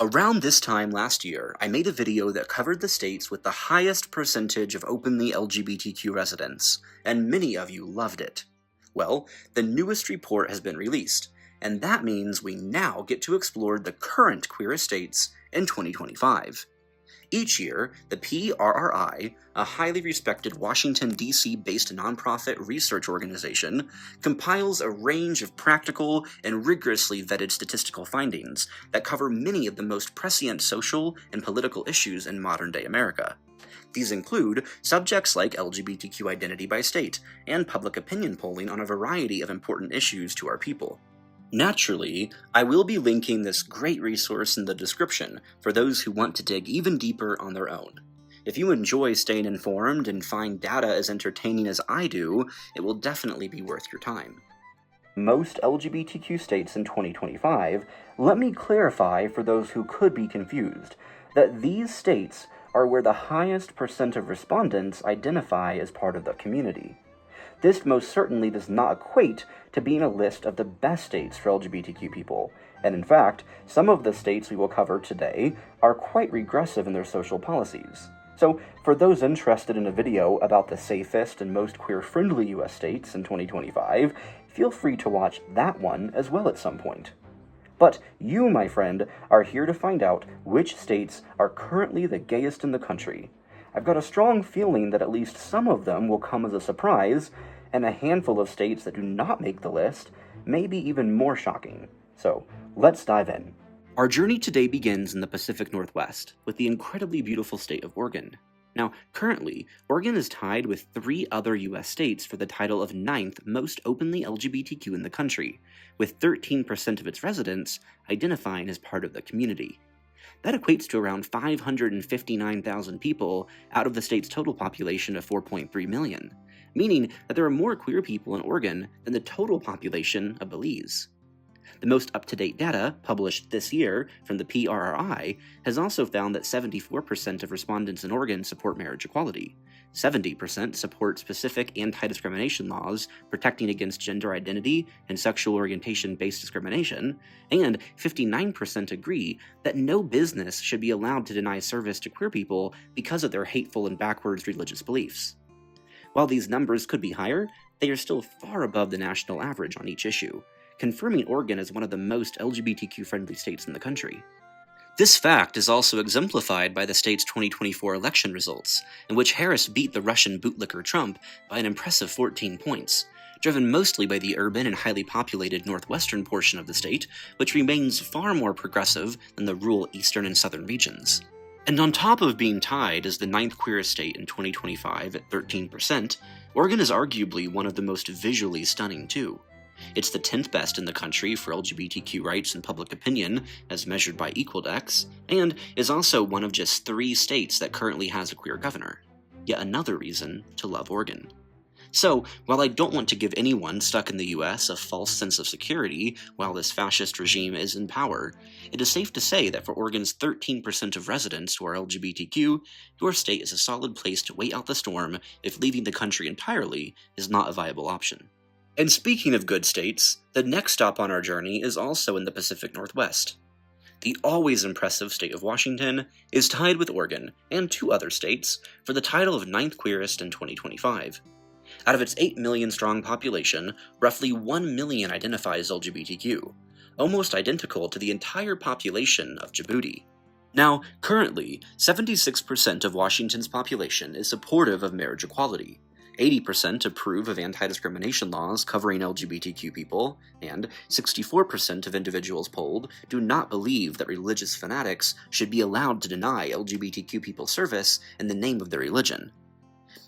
Around this time last year, I made a video that covered the states with the highest percentage of openly LGBTQ residents, and many of you loved it. Well, the newest report has been released, and that means we now get to explore the current queer states in 2025. Each year, the PRRI, a highly respected Washington, D.C.-based nonprofit research organization, compiles a range of practical and rigorously vetted statistical findings that cover many of the most prescient social and political issues in modern-day America. These include subjects like LGBTQ identity by state and public opinion polling on a variety of important issues to our people. Naturally, I will be linking this great resource in the description for those who want to dig even deeper on their own. If you enjoy staying informed and find data as entertaining as I do, it will definitely be worth your time. Most LGBTQ states in 2025, let me clarify for those who could be confused, that these states are where the highest percent of respondents identify as part of the community. This most certainly does not equate to being a list of the best states for LGBTQ people, and in fact, some of the states we will cover today are quite regressive in their social policies. So, for those interested in a video about the safest and most queer-friendly US states in 2025, feel free to watch that one as well at some point. But you, my friend, are here to find out which states are currently the gayest in the country. I've got a strong feeling that at least some of them will come as a surprise, and a handful of states that do not make the list may be even more shocking. So, let's dive in. Our journey today begins in the Pacific Northwest, with the incredibly beautiful state of Oregon. Now, currently, Oregon is tied with 3 other US states for the title of 9th most openly LGBTQ in the country, with 13% of its residents identifying as part of the community. That equates to around 559,000 people out of the state's total population of 4.3 million, meaning that there are more queer people in Oregon than the total population of Belize. The most up-to-date data, published this year from the PRRI, has also found that 74% of respondents in Oregon support marriage equality, 70% support specific anti-discrimination laws protecting against gender identity and sexual orientation-based discrimination, and 59% agree that no business should be allowed to deny service to queer people because of their hateful and backwards religious beliefs. While these numbers could be higher, they are still far above the national average on each issue, confirming Oregon as one of the most LGBTQ-friendly states in the country. This fact is also exemplified by the state's 2024 election results, in which Harris beat the Russian bootlicker Trump by an impressive 14 points, driven mostly by the urban and highly populated northwestern portion of the state, which remains far more progressive than the rural eastern and southern regions. And on top of being tied as the 9th queerest state in 2025 at 13%, Oregon is arguably one of the most visually stunning too. It's the 10th best in the country for LGBTQ rights and public opinion, as measured by Equaldex, and is also one of just 3 states that currently has a queer governor. Yet another reason to love Oregon. So, while I don't want to give anyone stuck in the US a false sense of security while this fascist regime is in power, it is safe to say that for Oregon's 13% of residents who are LGBTQ, your state is a solid place to wait out the storm if leaving the country entirely is not a viable option. And speaking of good states, the next stop on our journey is also in the Pacific Northwest. The always impressive state of Washington is tied with Oregon and 2 other states for the title of 9th queerest in 2025. Out of its 8 million strong population, roughly 1 million identifies LGBTQ, almost identical to the entire population of Djibouti. Now, currently, 76% of Washington's population is supportive of marriage equality, 80% approve of anti-discrimination laws covering LGBTQ people, and 64% of individuals polled do not believe that religious fanatics should be allowed to deny LGBTQ people service in the name of their religion.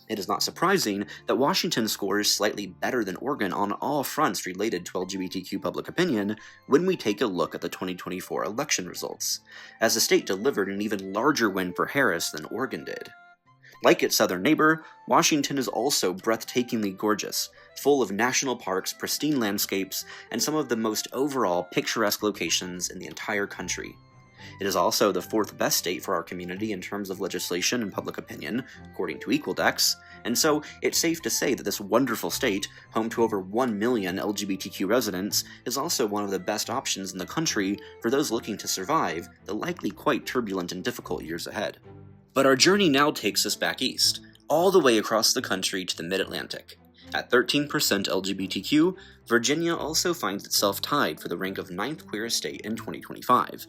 It is not surprising that Washington scores slightly better than Oregon on all fronts related to LGBTQ public opinion when we take a look at the 2024 election results, as the state delivered an even larger win for Harris than Oregon did. Like its southern neighbor, Washington is also breathtakingly gorgeous, full of national parks, pristine landscapes, and some of the most overall picturesque locations in the entire country. It is also the fourth best state for our community in terms of legislation and public opinion, according to Equaldex, and so it's safe to say that this wonderful state, home to over 1 million LGBTQ residents, is also one of the best options in the country for those looking to survive the likely quite turbulent and difficult years ahead. But our journey now takes us back east, all the way across the country to the mid-Atlantic. At 13% LGBTQ, Virginia also finds itself tied for the rank of 9th queerest state in 2025.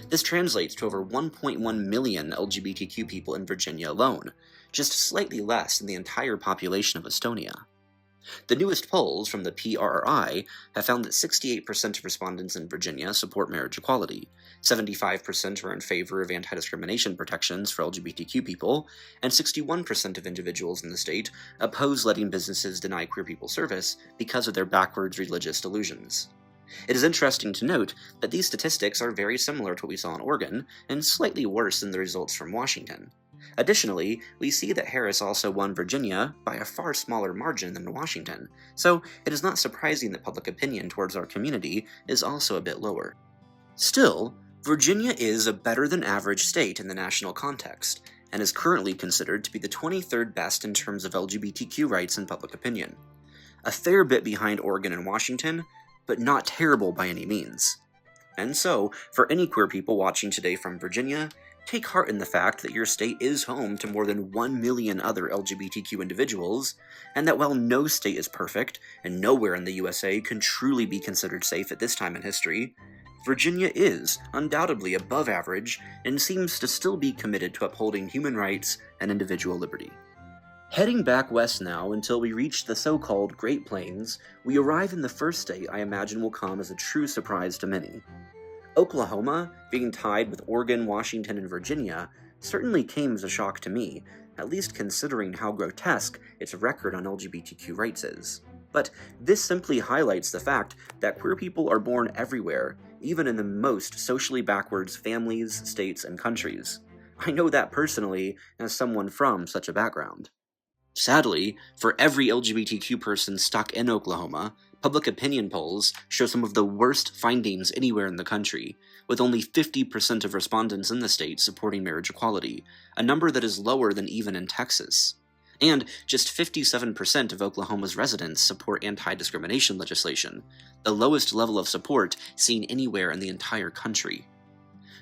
This translates to over 1.1 million LGBTQ people in Virginia alone, just slightly less than the entire population of Estonia. The newest polls from the PRRI have found that 68% of respondents in Virginia support marriage equality, 75% are in favor of anti-discrimination protections for LGBTQ people, and 61% of individuals in the state oppose letting businesses deny queer people service because of their backwards religious delusions. It is interesting to note that these statistics are very similar to what we saw in Oregon, and slightly worse than the results from Washington. Additionally, we see that Harris also won Virginia by a far smaller margin than Washington, so it is not surprising that public opinion towards our community is also a bit lower. Still, Virginia is a better-than-average state in the national context, and is currently considered to be the 23rd best in terms of LGBTQ rights and public opinion. A fair bit behind Oregon and Washington, but not terrible by any means. And so, for any queer people watching today from Virginia, take heart in the fact that your state is home to more than 1 million other LGBTQ individuals, and that while no state is perfect, and nowhere in the USA can truly be considered safe at this time in history, Virginia is undoubtedly above average and seems to still be committed to upholding human rights and individual liberty. Heading back west now until we reach the so-called Great Plains, we arrive in the first state I imagine will come as a true surprise to many. Oklahoma, being tied with Oregon, Washington, and Virginia, certainly came as a shock to me, at least considering how grotesque its record on LGBTQ rights is. But this simply highlights the fact that queer people are born everywhere, even in the most socially backwards families, states, and countries. I know that personally as someone from such a background. Sadly, for every LGBTQ person stuck in Oklahoma, public opinion polls show some of the worst findings anywhere in the country, with only 50% of respondents in the state supporting marriage equality, a number that is lower than even in Texas. And just 57% of Oklahoma's residents support anti-discrimination legislation, the lowest level of support seen anywhere in the entire country.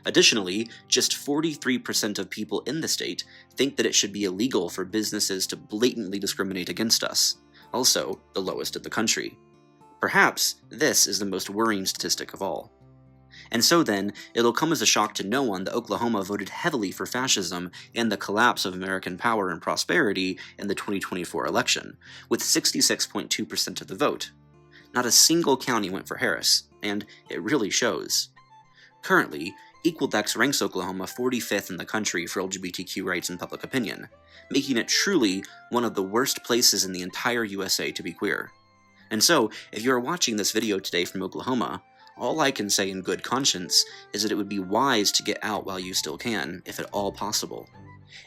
Additionally, just 43% of people in the state think that it should be illegal for businesses to blatantly discriminate against us, also the lowest in the country. Perhaps this is the most worrying statistic of all. And so then, it'll come as a shock to no one that Oklahoma voted heavily for fascism and the collapse of American power and prosperity in the 2024 election, with 66.2% of the vote. Not a single county went for Harris, and it really shows. Currently, Equaldex ranks Oklahoma 45th in the country for LGBTQ rights and public opinion, making it truly one of the worst places in the entire USA to be queer. And so, if you are watching this video today from Oklahoma, all I can say in good conscience is that it would be wise to get out while you still can, if at all possible.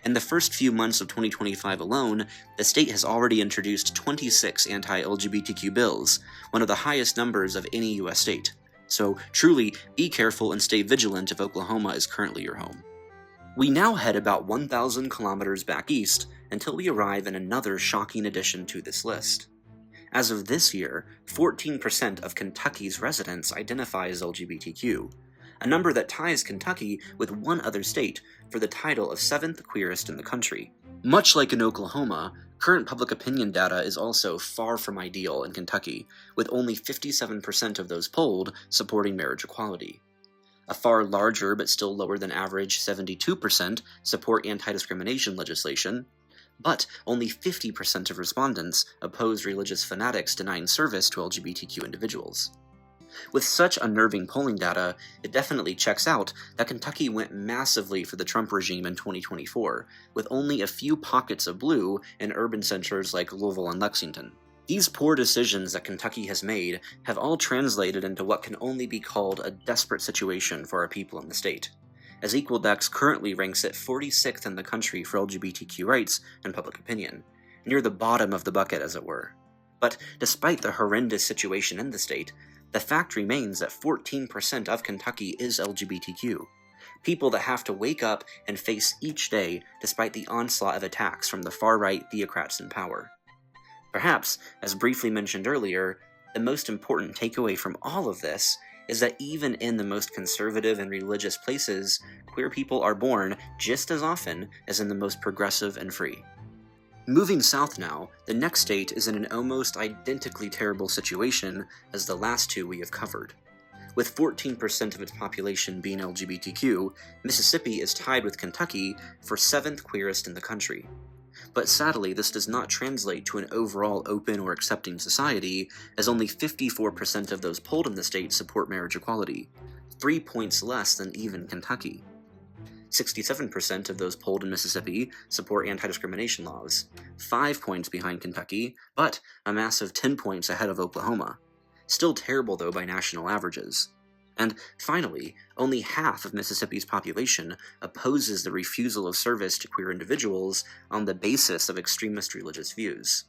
In the first few months of 2025 alone, the state has already introduced 26 anti-LGBTQ bills, one of the highest numbers of any US state. So truly, be careful and stay vigilant if Oklahoma is currently your home. We now head about 1,000 kilometers back east until we arrive in another shocking addition to this list. As of this year, 14% of Kentucky's residents identify as LGBTQ, a number that ties Kentucky with one other state for the title of 7th queerest in the country. Much like in Oklahoma, current public opinion data is also far from ideal in Kentucky, with only 57% of those polled supporting marriage equality. A far larger but still lower than average 72% support anti-discrimination legislation, but only 50% of respondents oppose religious fanatics denying service to LGBTQ individuals. With such unnerving polling data, it definitely checks out that Kentucky went massively for the Trump regime in 2024, with only a few pockets of blue in urban centers like Louisville and Lexington. These poor decisions that Kentucky has made have all translated into what can only be called a desperate situation for our people in the state, as Equaldex currently ranks it 46th in the country for LGBTQ rights and public opinion, near the bottom of the bucket as it were. But despite the horrendous situation in the state, the fact remains that 14% of Kentucky is LGBTQ. People that have to wake up and face each day despite the onslaught of attacks from the far-right theocrats in power. Perhaps, as briefly mentioned earlier, the most important takeaway from all of this is that even in the most conservative and religious places, queer people are born just as often as in the most progressive and free. Moving south now, the next state is in an almost identically terrible situation as the last two we have covered. With 14% of its population being LGBTQ, Mississippi is tied with Kentucky for 7th queerest in the country. But sadly, this does not translate to an overall open or accepting society, as only 54% of those polled in the state support marriage equality, 3 points less than even Kentucky. 67% of those polled in Mississippi support anti-discrimination laws, 5 points behind Kentucky, but a massive 10 points ahead of Oklahoma. Still terrible, though, by national averages. And finally, only half of Mississippi's population opposes the refusal of service to queer individuals on the basis of extremist religious views.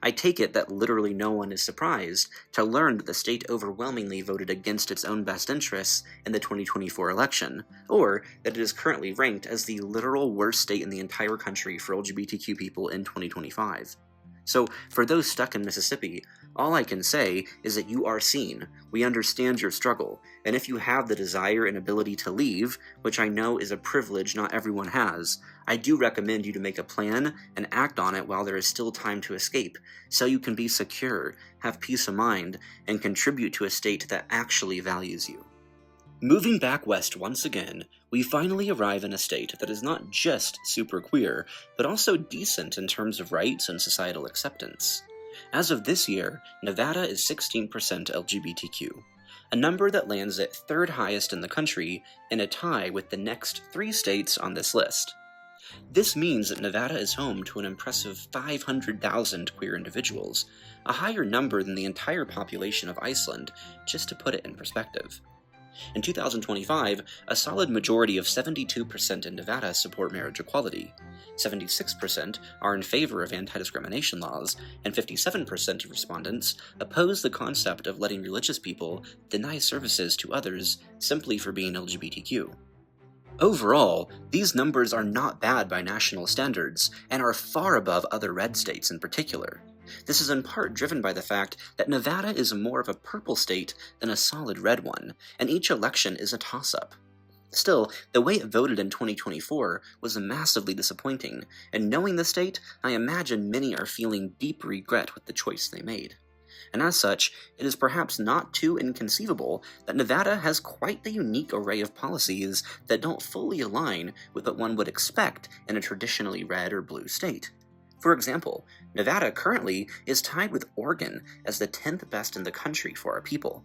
I take it that literally no one is surprised to learn that the state overwhelmingly voted against its own best interests in the 2024 election, or that it is currently ranked as the literal worst state in the entire country for LGBTQ people in 2025. So, for those stuck in Mississippi, all I can say is that you are seen, we understand your struggle, and if you have the desire and ability to leave, which I know is a privilege not everyone has, I do recommend you to make a plan and act on it while there is still time to escape, so you can be secure, have peace of mind, and contribute to a state that actually values you. Moving back west once again, we finally arrive in a state that is not just super queer, but also decent in terms of rights and societal acceptance. As of this year, Nevada is 16% LGBTQ, a number that lands it third highest in the country in a tie with the next 3 states on this list. This means that Nevada is home to an impressive 500,000 queer individuals, a higher number than the entire population of Iceland, just to put it in perspective. In 2025, a solid majority of 72% in Nevada support marriage equality, 76% are in favor of anti-discrimination laws, and 57% of respondents oppose the concept of letting religious people deny services to others simply for being LGBTQ. Overall, these numbers are not bad by national standards, and are far above other red states in particular. This is in part driven by the fact that Nevada is more of a purple state than a solid red one, and each election is a toss-up. Still, the way it voted in 2024 was massively disappointing, and knowing the state, I imagine many are feeling deep regret with the choice they made. And as such, it is perhaps not too inconceivable that Nevada has quite the unique array of policies that don't fully align with what one would expect in a traditionally red or blue state. For example, Nevada currently is tied with Oregon as the 10th best in the country for our people.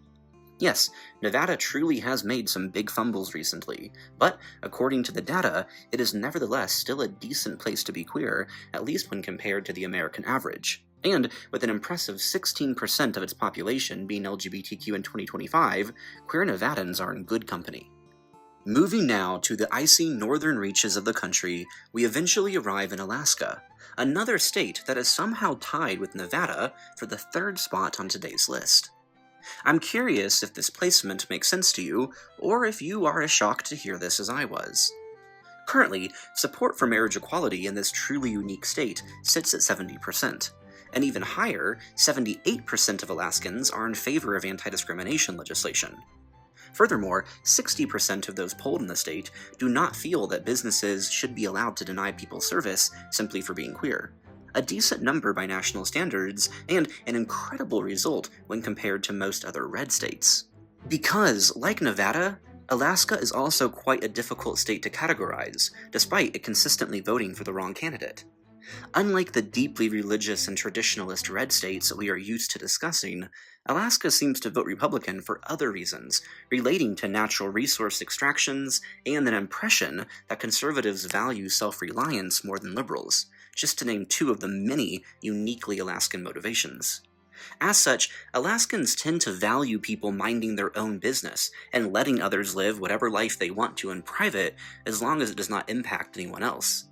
Yes, Nevada truly has made some big fumbles recently, but according to the data, it is nevertheless still a decent place to be queer, at least when compared to the American average. And with an impressive 16% of its population being LGBTQ in 2025, queer Nevadans are in good company. Moving now to the icy northern reaches of the country, we eventually arrive in Alaska, another state that is somehow tied with Nevada for the 3rd spot on today's list. I'm curious if this placement makes sense to you, or if you are as shocked to hear this as I was. Currently, support for marriage equality in this truly unique state sits at 70%, and even higher, 78% of Alaskans are in favor of anti-discrimination legislation. Furthermore, 60% of those polled in the state do not feel that businesses should be allowed to deny people service simply for being queer. A decent number by national standards, and an incredible result when compared to most other red states. Because, like Nevada, Alaska is also quite a difficult state to categorize, despite it consistently voting for the wrong candidate. Unlike the deeply religious and traditionalist red states that we are used to discussing, Alaska seems to vote Republican for other reasons, relating to natural resource extractions and an impression that conservatives value self-reliance more than liberals, just to name 2 of the many uniquely Alaskan motivations. As such, Alaskans tend to value people minding their own business and letting others live whatever life they want to in private as long as it does not impact anyone else.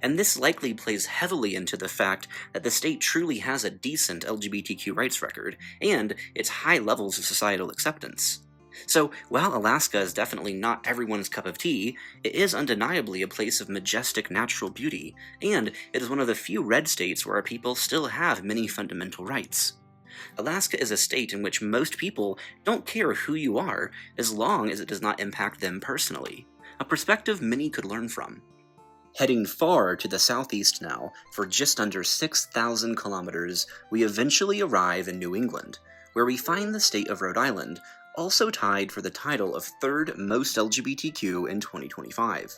And this likely plays heavily into the fact that the state truly has a decent LGBTQ rights record, and its high levels of societal acceptance. So, while Alaska is definitely not everyone's cup of tea, it is undeniably a place of majestic natural beauty, and it is one of the few red states where our people still have many fundamental rights. Alaska is a state in which most people don't care who you are as long as it does not impact them personally, a perspective many could learn from. Heading far to the southeast now, for just under 6,000 kilometers, we eventually arrive in New England, where we find the state of Rhode Island, also tied for the title of third most LGBTQ in 2025.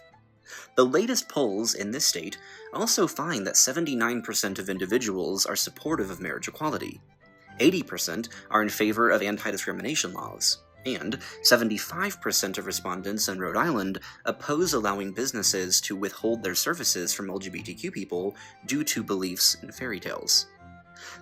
The latest polls in this state also find that 79% of individuals are supportive of marriage equality, 80% are in favor of anti-discrimination laws, and 75% of respondents in Rhode Island oppose allowing businesses to withhold their services from LGBTQ people due to beliefs in fairy tales.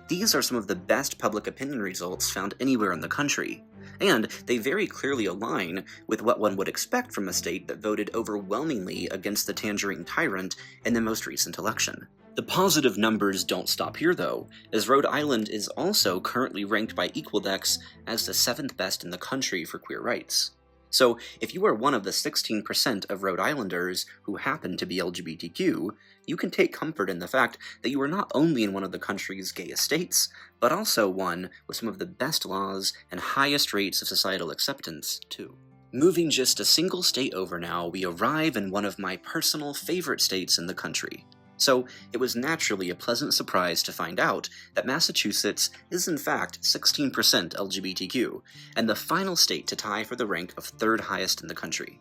These are some of the best public opinion results found anywhere in the country, and they very clearly align with what one would expect from a state that voted overwhelmingly against the Tangerine Tyrant in the most recent election. The positive numbers don't stop here though, as Rhode Island is also currently ranked by Equaldex as the 7th best in the country for queer rights. So, if you are one of the 16% of Rhode Islanders who happen to be LGBTQ, you can take comfort in the fact that you are not only in one of the country's gayest states, but also one with some of the best laws and highest rates of societal acceptance, too. Moving just a single state over now, we arrive in one of my personal favorite states in the country. So, it was naturally a pleasant surprise to find out that Massachusetts is in fact 16% LGBTQ, and the final state to tie for the rank of third highest in the country.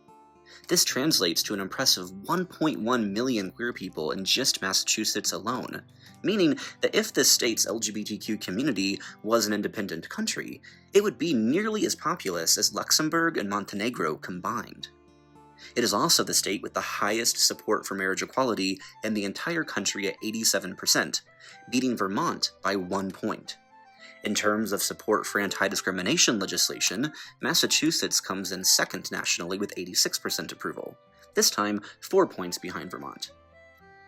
This translates to an impressive 1.1 million queer people in just Massachusetts alone, meaning that if this state's LGBTQ community was an independent country, it would be nearly as populous as Luxembourg and Montenegro combined. It is also the state with the highest support for marriage equality in the entire country at 87%, beating Vermont by 1 point. In terms of support for anti-discrimination legislation, Massachusetts comes in second nationally with 86% approval, this time 4 points behind Vermont.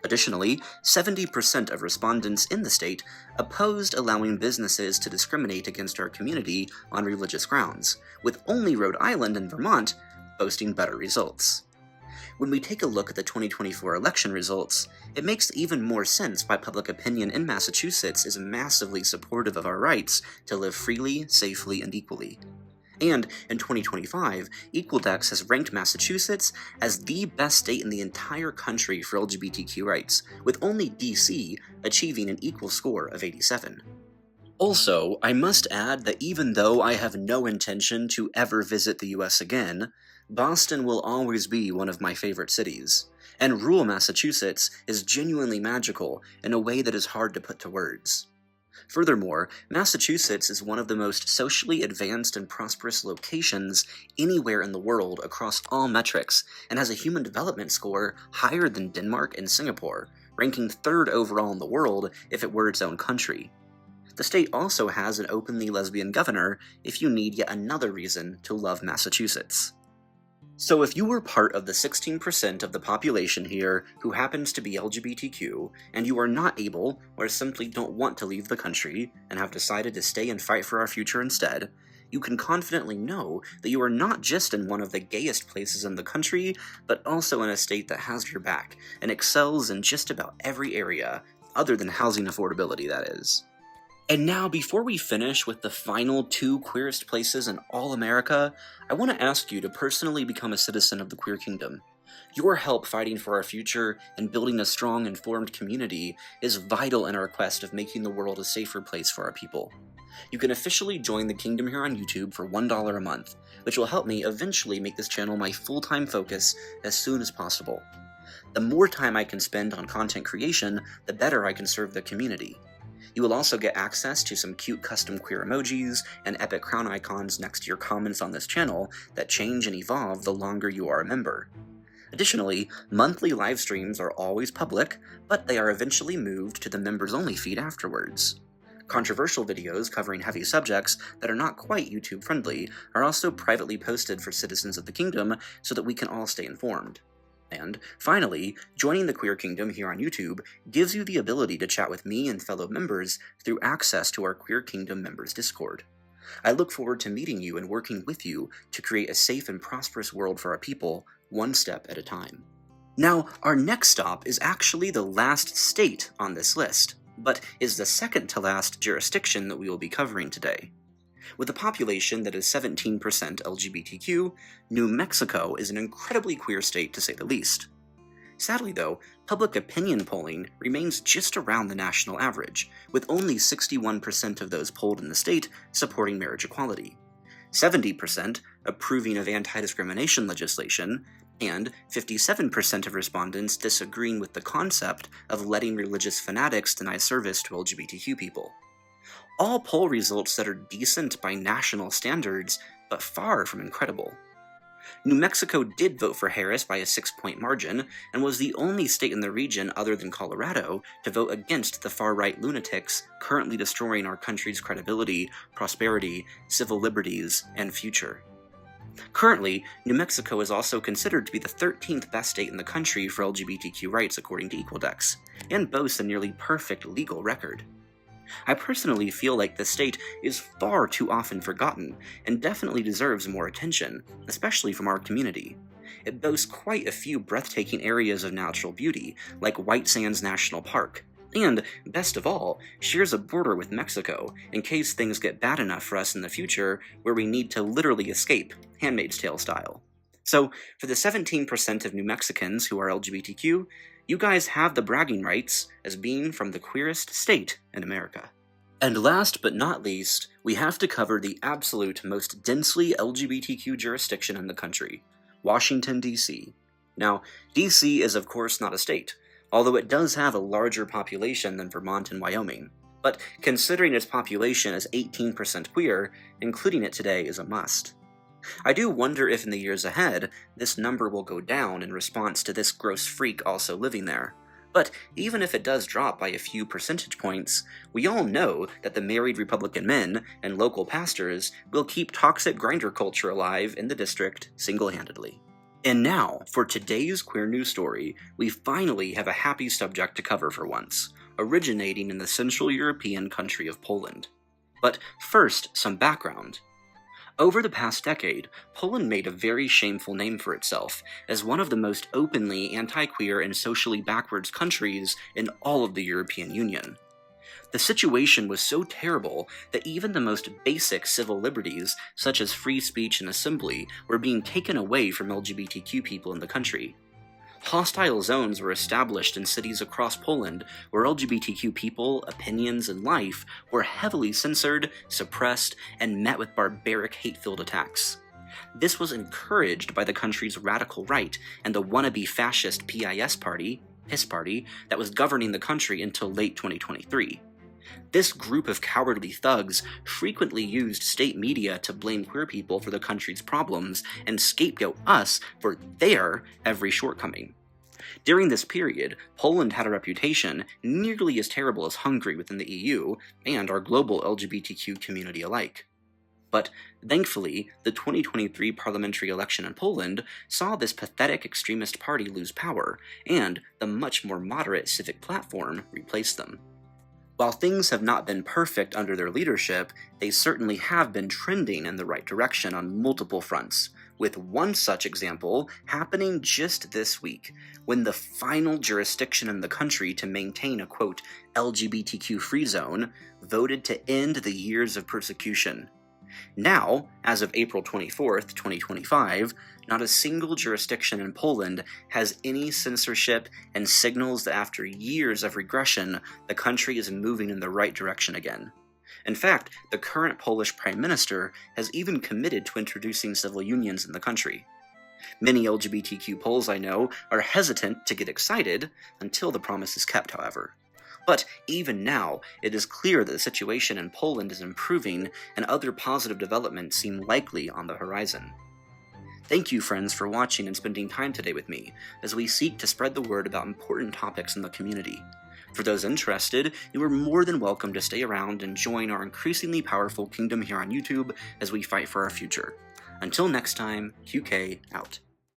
Additionally, 70% of respondents in the state opposed allowing businesses to discriminate against our community on religious grounds, with only Rhode Island and Vermont boasting better results. When we take a look at the 2024 election results, it makes even more sense why public opinion in Massachusetts is massively supportive of our rights to live freely, safely, and equally. And in 2025, Equaldex has ranked Massachusetts as the best state in the entire country for LGBTQ rights, with only DC achieving an equal score of 87. Also, I must add that even though I have no intention to ever visit the US again, Boston will always be one of my favorite cities, and rural Massachusetts is genuinely magical in a way that is hard to put to words. Furthermore, Massachusetts is one of the most socially advanced and prosperous locations anywhere in the world across all metrics, and has a human development score higher than Denmark and Singapore, ranking third overall in the world if it were its own country. The state also has an openly lesbian governor, if you need yet another reason to love Massachusetts. So if you were part of the 16% of the population here who happens to be LGBTQ, and you are not able, or simply don't want to leave the country, and have decided to stay and fight for our future instead, you can confidently know that you are not just in one of the gayest places in the country, but also in a state that has your back, and excels in just about every area, other than housing affordability, that is. And now, before we finish with the final 2 queerest places in all America, I want to ask you to personally become a citizen of the queer kingdom. Your help fighting for our future and building a strong, informed community is vital in our quest of making the world a safer place for our people. You can officially join the kingdom here on YouTube for $1 a month, which will help me eventually make this channel my full-time focus as soon as possible. The more time I can spend on content creation, the better I can serve the community. You will also get access to some cute custom queer emojis and epic crown icons next to your comments on this channel that change and evolve the longer you are a member. Additionally, monthly live streams are always public, but they are eventually moved to the members-only feed afterwards. Controversial videos covering heavy subjects that are not quite YouTube-friendly are also privately posted for citizens of the kingdom so that we can all stay informed. And, finally, joining the Queer Kingdom here on YouTube gives you the ability to chat with me and fellow members through access to our Queer Kingdom members Discord. I look forward to meeting you and working with you to create a safe and prosperous world for our people, one step at a time. Now, our next stop is actually the last state on this list, but is the second to last jurisdiction that we will be covering today. With a population that is 17% LGBTQ, New Mexico is an incredibly queer state to say the least. Sadly though, public opinion polling remains just around the national average, with only 61% of those polled in the state supporting marriage equality, 70% approving of anti-discrimination legislation, and 57% of respondents disagreeing with the concept of letting religious fanatics deny service to LGBTQ people. All poll results that are decent by national standards, but far from incredible. New Mexico did vote for Harris by a 6-point margin, and was the only state in the region other than Colorado to vote against the far-right lunatics currently destroying our country's credibility, prosperity, civil liberties, and future. Currently, New Mexico is also considered to be the 13th best state in the country for LGBTQ rights according to Equaldex, and boasts a nearly perfect legal record. I personally feel like the state is far too often forgotten, and definitely deserves more attention, especially from our community. It boasts quite a few breathtaking areas of natural beauty, like White Sands National Park, and, best of all, shares a border with Mexico, in case things get bad enough for us in the future where we need to literally escape, Handmaid's Tale style. So, for the 17% of New Mexicans who are LGBTQ, you guys have the bragging rights as being from the queerest state in America. And last but not least, we have to cover the absolute most densely LGBTQ jurisdiction in the country, Washington, D.C. Now, D.C. is of course not a state, although it does have a larger population than Vermont and Wyoming. But considering its population is 18% queer, including it today is a must. I do wonder if in the years ahead, this number will go down in response to this gross freak also living there. But even if it does drop by a few percentage points, we all know that the married Republican men and local pastors will keep toxic grindr culture alive in the district single-handedly. And now, for today's queer news story, we finally have a happy subject to cover for once, originating in the Central European country of Poland. But first, some background. Over the past decade, Poland made a very shameful name for itself as one of the most openly anti-queer and socially backwards countries in all of the European Union. The situation was so terrible that even the most basic civil liberties, such as free speech and assembly, were being taken away from LGBTQ people in the country. Hostile zones were established in cities across Poland where LGBTQ people, opinions, and life were heavily censored, suppressed, and met with barbaric hate-filled attacks. This was encouraged by the country's radical right and the wannabe fascist PIS party, that was governing the country until late 2023. This group of cowardly thugs frequently used state media to blame queer people for the country's problems and scapegoat us for their every shortcoming. During this period, Poland had a reputation nearly as terrible as Hungary within the EU and our global LGBTQ community alike. But thankfully, the 2023 parliamentary election in Poland saw this pathetic extremist party lose power, and the much more moderate Civic Platform replace them. While things have not been perfect under their leadership, they certainly have been trending in the right direction on multiple fronts, with one such example happening just this week, when the final jurisdiction in the country to maintain a, quote, LGBTQ-free zone voted to end the years of persecution. Now, as of April 24th, 2025, not a single jurisdiction in Poland has any censorship and signals that after years of regression, the country is moving in the right direction again. In fact, the current Polish Prime Minister has even committed to introducing civil unions in the country. Many LGBTQ Poles I know are hesitant to get excited until the promise is kept, however. But even now, it is clear that the situation in Poland is improving and other positive developments seem likely on the horizon. Thank you, friends, for watching and spending time today with me, as we seek to spread the word about important topics in the community. For those interested, you are more than welcome to stay around and join our increasingly powerful kingdom here on YouTube as we fight for our future. Until next time, QK out.